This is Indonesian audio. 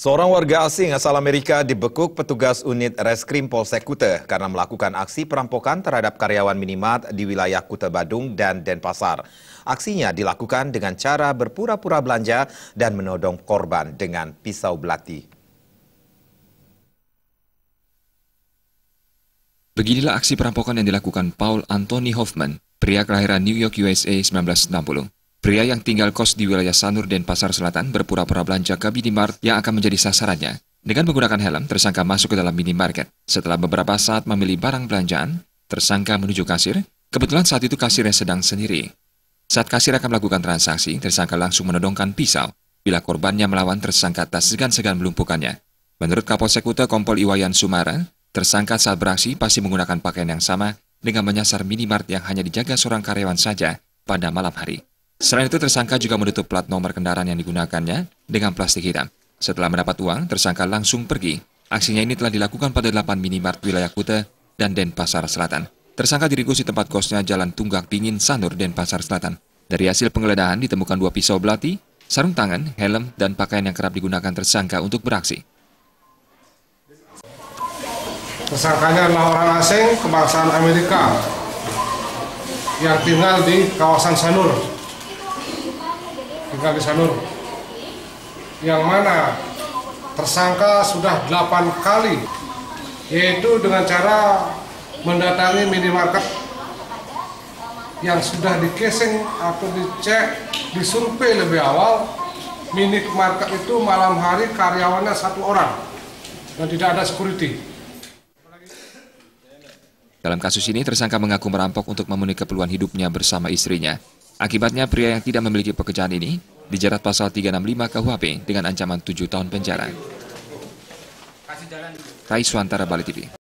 Seorang warga asing asal Amerika dibekuk petugas unit Reskrim Polsek Kuta karena melakukan aksi perampokan terhadap karyawan minimart di wilayah Kuta Badung dan Denpasar. Aksinya dilakukan dengan cara berpura-pura belanja dan menodong korban dengan pisau belati. Beginilah aksi perampokan yang dilakukan Paul Anthony Hoffman, pria kelahiran New York, USA 1960. Pria yang tinggal kos di wilayah Sanur, Denpasar Selatan berpura-pura belanja ke minimart yang akan menjadi sasarannya. Dengan menggunakan helm, tersangka masuk ke dalam minimarket. Setelah beberapa saat memilih barang belanjaan, tersangka menuju kasir. Kebetulan saat itu kasirnya sedang sendiri. Saat kasir akan melakukan transaksi, tersangka langsung menodongkan pisau. Bila korbannya melawan, tersangka tak segan-segan melumpuhkannya. Menurut Kapolsek Kuta Kompol Iwayan Sumara, tersangka saat beraksi pasti menggunakan pakaian yang sama dengan menyasar minimart yang hanya dijaga seorang karyawan saja pada malam hari. Selain itu, tersangka juga menutup plat nomor kendaraan yang digunakannya dengan plastik hitam. Setelah mendapat uang, tersangka langsung pergi. Aksinya ini telah dilakukan pada 8 minimart wilayah Kuta dan Denpasar Selatan. Tersangka diringkus di tempat kosnya Jalan Tunggak Dingin, Sanur, Denpasar Selatan. Dari hasil penggeledahan ditemukan 2 pisau belati, sarung tangan, helm, dan pakaian yang kerap digunakan tersangka untuk beraksi. Tersangkanya adalah orang asing kebangsaan Amerika yang tinggal di kawasan Sanur. Yang mana tersangka sudah 8 kali, yaitu dengan cara mendatangi minimarket yang sudah di-casing atau dicek, disurvei lebih awal. Minimarket itu malam hari karyawannya 1 orang dan tidak ada security. Dalam kasus ini, tersangka mengaku merampok untuk memenuhi keperluan hidupnya bersama istrinya. Akibatnya, pria yang tidak memiliki pekerjaan ini dijerat pasal 365 KUHP dengan ancaman 7 tahun penjara. Rai Suantara, Bali TV.